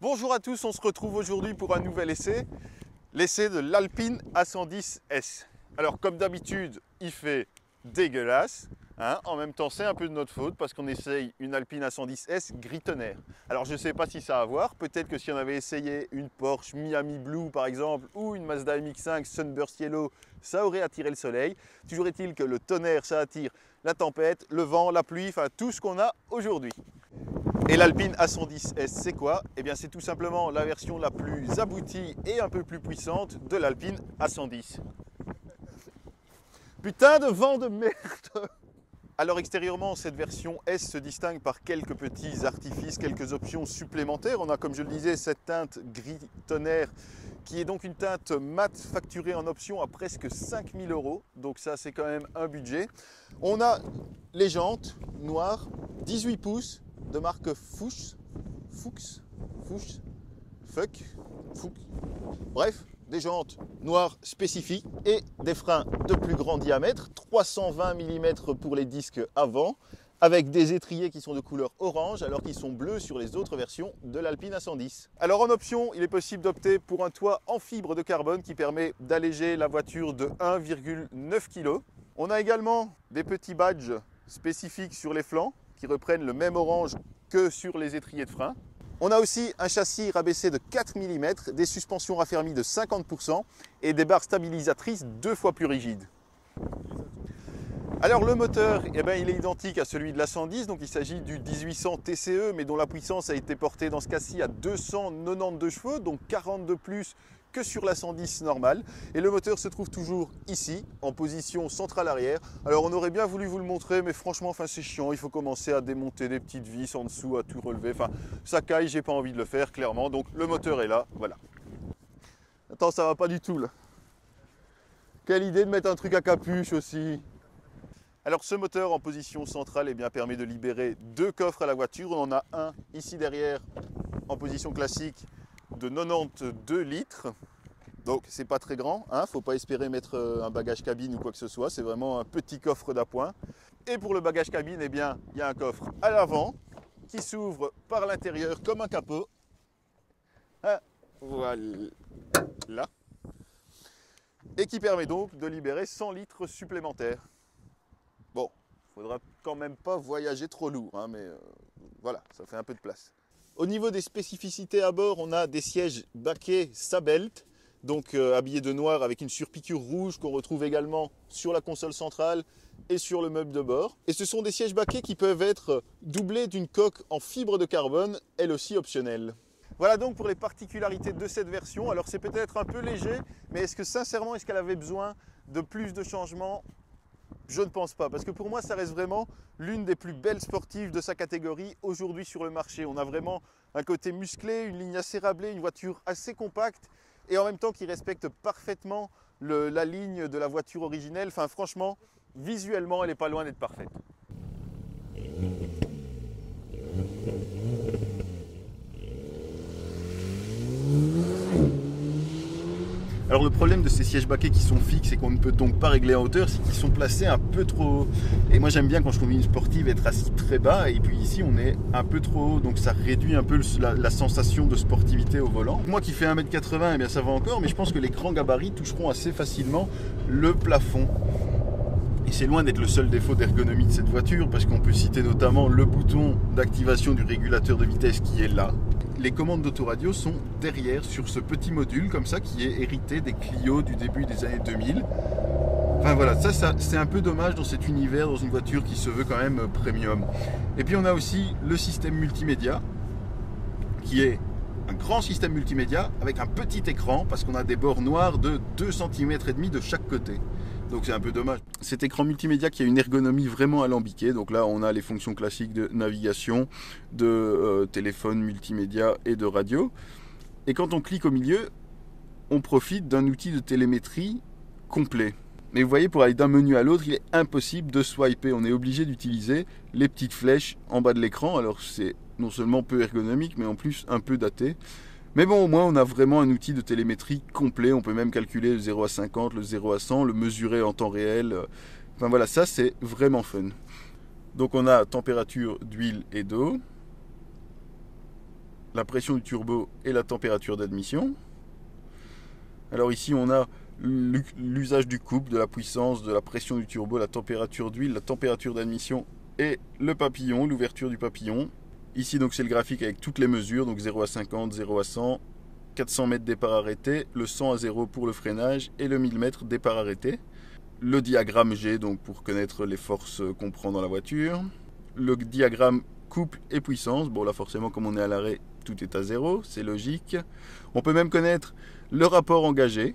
Bonjour à tous, on se retrouve aujourd'hui pour un nouvel essai, l'essai de l'Alpine A110S. Alors comme d'habitude, il fait dégueulasse, hein. En même temps c'est un peu de notre faute parce qu'on essaye une Alpine A110S gris tonnerre. Alors je ne sais pas si ça a à voir, peut-être que si on avait essayé une Porsche Miami Blue par exemple ou une Mazda MX-5 Sunburst Yellow, ça aurait attiré le soleil. Toujours est-il que le tonnerre ça attire la tempête, le vent, la pluie, enfin tout ce qu'on a aujourd'hui. Et l'Alpine A110S, c'est quoi? Eh bien, c'est tout simplement la version la plus aboutie et un peu plus puissante de l'Alpine A110. Putain de vent de merde! Alors extérieurement, cette version S se distingue par quelques petits artifices, quelques options supplémentaires. On a, comme je le disais, cette teinte gris tonnerre qui est donc une teinte mat facturée en option à presque 5 000 €. Donc ça, c'est quand même un budget. On a les jantes noires, 18 pouces, de marque Fuchs, bref, des jantes noires spécifiques et des freins de plus grand diamètre, 320 mm pour les disques avant, avec des étriers qui sont de couleur orange alors qu'ils sont bleus sur les autres versions de l'Alpine A110. Alors en option, il est possible d'opter pour un toit en fibre de carbone qui permet d'alléger la voiture de 1,9 kg. On a également des petits badges spécifiques sur les flancs qui reprennent le même orange que sur les étriers de frein. On a aussi un châssis rabaissé de 4 mm, des suspensions raffermies de 50% et des barres stabilisatrices 2 fois plus rigides. Alors le moteur, il est identique à celui de la 110, donc il s'agit du 1800 TCE, mais dont la puissance a été portée dans ce cas-ci à 292 chevaux, donc 40 de plus que sur la 110 normale. Et le moteur se trouve toujours ici, en position centrale arrière. Alors on aurait bien voulu vous le montrer, mais franchement, c'est chiant. Il faut commencer à démonter des petites vis en dessous, à tout relever. Enfin, ça caille, j'ai pas envie de le faire, clairement. Donc le moteur est là, voilà. Attends, ça va pas du tout, là. Quelle idée de mettre un truc à capuche aussi. Alors ce moteur en position centrale permet de libérer 2 coffres à la voiture. On en a un ici derrière, en position classique, de 92 litres, donc c'est pas très grand, hein. Faut pas espérer mettre un bagage cabine ou quoi que ce soit, c'est vraiment un petit coffre d'appoint. Et pour le bagage cabine, il y a un coffre à l'avant qui s'ouvre par l'intérieur comme un capot. Ah, voilà. Et qui permet donc de libérer 100 litres supplémentaires. Bon, faudra quand même pas voyager trop lourd, hein, mais voilà, ça fait un peu de place. Au niveau des spécificités à bord, on a des sièges baquets Sabelt, donc habillés de noir avec une surpiqûre rouge qu'on retrouve également sur la console centrale et sur le meuble de bord. Et ce sont des sièges baquets qui peuvent être doublés d'une coque en fibre de carbone, elle aussi optionnelle. Voilà donc pour les particularités de cette version. Alors c'est peut-être un peu léger, mais est-ce qu'elle avait besoin de plus de changements ? Je ne pense pas, parce que pour moi, ça reste vraiment l'une des plus belles sportives de sa catégorie aujourd'hui sur le marché. On a vraiment un côté musclé, une ligne assez rablée, une voiture assez compacte et en même temps qui respecte parfaitement la ligne de la voiture originelle. Enfin, franchement, visuellement, elle n'est pas loin d'être parfaite. Alors le problème de ces sièges baquets qui sont fixes et qu'on ne peut donc pas régler en hauteur, c'est qu'ils sont placés un peu trop haut. Et moi j'aime bien quand je conduis une sportive être assis très bas, et puis ici on est un peu trop haut, donc ça réduit un peu la sensation de sportivité au volant. Moi qui fais 1,80 m, ça va encore, mais je pense que les grands gabarits toucheront assez facilement le plafond. Et c'est loin d'être le seul défaut d'ergonomie de cette voiture, parce qu'on peut citer notamment le bouton d'activation du régulateur de vitesse qui est là. Les commandes d'autoradio sont derrière sur ce petit module comme ça qui est hérité des Clio du début des années 2000. Enfin voilà, ça c'est un peu dommage dans cet univers, dans une voiture qui se veut quand même premium. Et puis on a aussi le système multimédia qui est un grand système multimédia avec un petit écran parce qu'on a des bords noirs de 2,5 cm de chaque côté. Donc c'est un peu dommage. Cet écran multimédia qui a une ergonomie vraiment alambiquée. Donc là on a les fonctions classiques de navigation, de téléphone multimédia et de radio. Et quand on clique au milieu, on profite d'un outil de télémétrie complet. Mais vous voyez, pour aller d'un menu à l'autre, il est impossible de swiper. On est obligé d'utiliser les petites flèches en bas de l'écran. Alors c'est non seulement peu ergonomique, mais en plus un peu daté. Mais bon, au moins on a vraiment un outil de télémétrie complet. On peut même calculer le 0 à 50, le 0 à 100, le mesurer en temps réel. Enfin voilà, ça c'est vraiment fun. Donc on a température d'huile et d'eau. la pression du turbo et la température d'admission. Alors ici on a l'usage du couple, de la puissance, de la pression du turbo, la température d'huile, la température d'admission et le papillon, l'ouverture du papillon. Ici donc c'est le graphique avec toutes les mesures, donc 0 à 50, 0 à 100, 400 mètres départ arrêté, le 100 à 0 pour le freinage et le 1000 mètres départ arrêté. Le diagramme G donc pour connaître les forces qu'on prend dans la voiture. Le diagramme couple et puissance, bon là forcément comme on est à l'arrêt, tout est à 0, c'est logique. On peut même connaître le rapport engagé.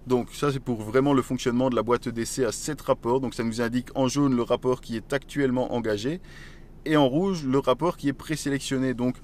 Donc ça c'est pour vraiment le fonctionnement de la boîte d'essai à 7 rapports. Donc ça nous indique en jaune le rapport qui est actuellement engagé et en rouge le rapport qui est présélectionné. Donc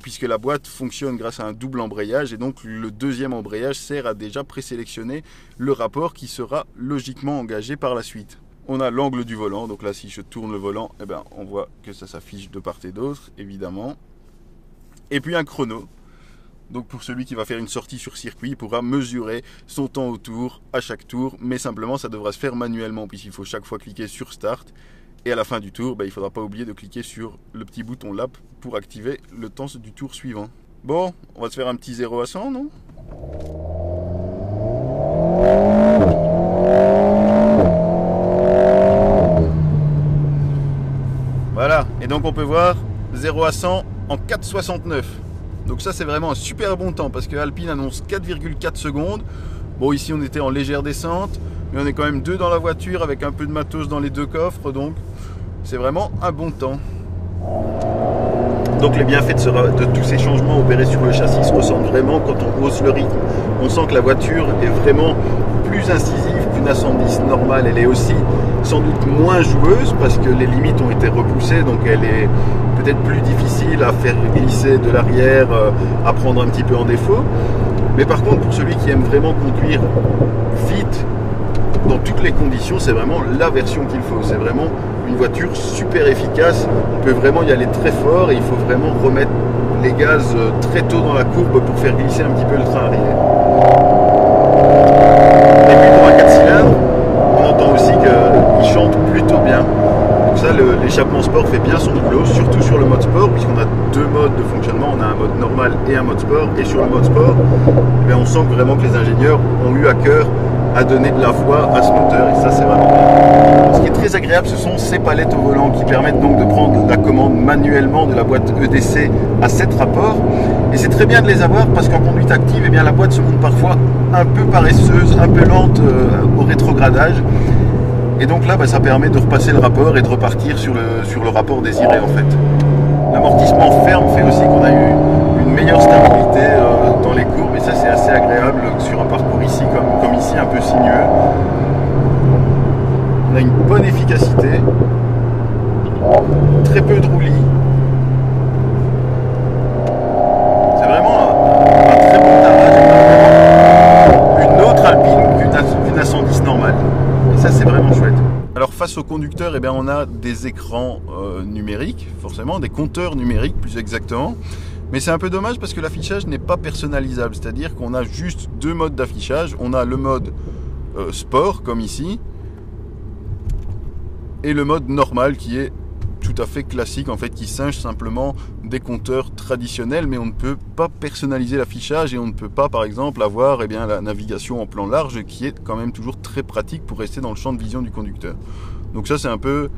puisque la boîte fonctionne grâce à un double embrayage et donc le deuxième embrayage sert à déjà présélectionner le rapport qui sera logiquement engagé par la suite. On a l'angle du volant, donc là si je tourne le volant, eh ben, on voit que ça s'affiche de part et d'autre, évidemment. Et puis un chrono, donc pour celui qui va faire une sortie sur circuit, il pourra mesurer son temps au tour à chaque tour, mais simplement ça devra se faire manuellement, puisqu'il faut chaque fois cliquer sur Start. Et à la fin du tour, ben, il ne faudra pas oublier de cliquer sur le petit bouton Lap pour activer le temps du tour suivant. Bon, on va se faire un petit 0 à 100, non ? Voilà, et donc on peut voir 0 à 100 en 4,69. Donc ça c'est vraiment un super bon temps parce que Alpine annonce 4,4 secondes. Bon ici on était en légère descente, mais on est quand même deux dans la voiture avec un peu de matos dans les deux coffres, donc c'est vraiment un bon temps. Donc les bienfaits de tous ces changements opérés sur le châssis se ressentent vraiment quand on hausse le rythme. On sent que la voiture est vraiment plus incisive qu'une A110 normale. Elle est aussi sans doute moins joueuse parce que les limites ont été repoussées, donc elle est peut-être plus difficile à faire glisser de l'arrière, à prendre un petit peu en défaut. Mais par contre, pour celui qui aime vraiment conduire vite, dans toutes les conditions, c'est vraiment la version qu'il faut. C'est vraiment une voiture super efficace. On peut vraiment y aller très fort et il faut vraiment remettre les gaz très tôt dans la courbe pour faire glisser un petit peu le train arrière. Et puis pour un 4 cylindres, on entend aussi qu'il chante plutôt bien. Donc ça, l'échappement sport fait bien son boulot, surtout sur le mode sport, puisqu'on a deux modes de fonctionnement. On a un mode normal et un mode sport. Et sur le mode sport, eh bien, on sent vraiment que les ingénieurs ont eu à cœur à donner de la voix à ce moteur. Et ça, c'est vraiment bien. Ce qui est très agréable, ce sont ces palettes au volant qui permettent donc de prendre la commande manuellement de la boîte EDC à 7 rapports. Et c'est très bien de les avoir parce qu'en conduite active, eh bien, la boîte se montre parfois un peu paresseuse, un peu lente au rétrogradage. Et donc là, ça permet de repasser le rapport et de repartir sur le rapport désiré en fait. L'amortissement ferme fait aussi qu'on a eu une meilleure stabilité dans les courbes et ça c'est assez agréable sur un parcours ici comme ici un peu sinueux. On a une bonne efficacité, très peu de roulis. C'est vraiment un très bon tarage, une autre Alpine qu'une A110 normale. Et ça c'est vraiment chouette. Alors face au conducteur, eh bien, on a des écrans numériques, forcément, des compteurs numériques plus exactement. Mais c'est un peu dommage parce que l'affichage n'est pas personnalisable. C'est-à-dire qu'on a juste deux modes d'affichage. On a le mode sport, comme ici, et le mode normal qui est tout à fait classique, en fait, qui singe simplement des compteurs traditionnels, mais on ne peut pas personnaliser l'affichage et on ne peut pas, par exemple, avoir eh bien, la navigation en plan large qui est quand même toujours très pratique pour rester dans le champ de vision du conducteur. Donc ça, c'est un peu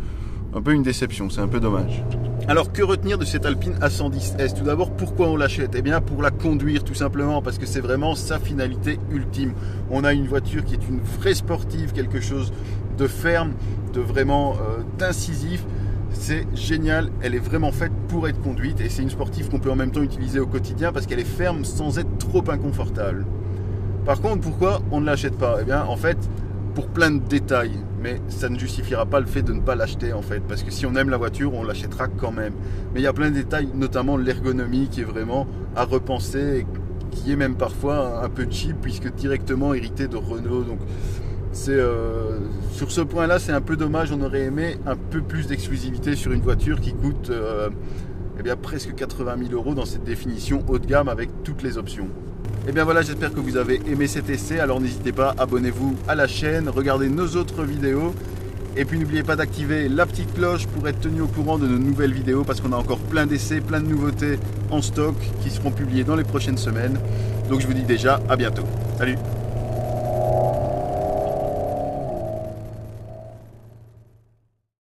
une déception, c'est un peu dommage. Alors, que retenir de cette Alpine A110S? Tout d'abord, pourquoi on l'achète? Eh bien, pour la conduire, tout simplement, parce que c'est vraiment sa finalité ultime. On a une voiture qui est une vraie sportive, quelque chose de ferme, de vraiment d'incisif. C'est génial, elle est vraiment faite pour être conduite et c'est une sportive qu'on peut en même temps utiliser au quotidien parce qu'elle est ferme sans être trop inconfortable. Par contre, pourquoi on ne l'achète pas? Eh bien, en fait, pour plein de détails, mais ça ne justifiera pas le fait de ne pas l'acheter en fait, parce que si on aime la voiture, on l'achètera quand même. Mais il y a plein de détails, notamment l'ergonomie qui est vraiment à repenser et qui est même parfois un peu cheap puisque directement hérité de Renault. Donc, sur ce point-là, c'est un peu dommage. On aurait aimé un peu plus d'exclusivité sur une voiture qui coûte eh bien, presque 80 000 € dans cette définition haut de gamme avec toutes les options. Et bien voilà, j'espère que vous avez aimé cet essai. Alors n'hésitez pas, abonnez-vous à la chaîne, regardez nos autres vidéos Et puis n'oubliez pas d'activer la petite cloche pour être tenu au courant de nos nouvelles vidéos parce qu'on a encore plein d'essais, plein de nouveautés en stock qui seront publiées dans les prochaines semaines. Donc je vous dis déjà à bientôt. Salut!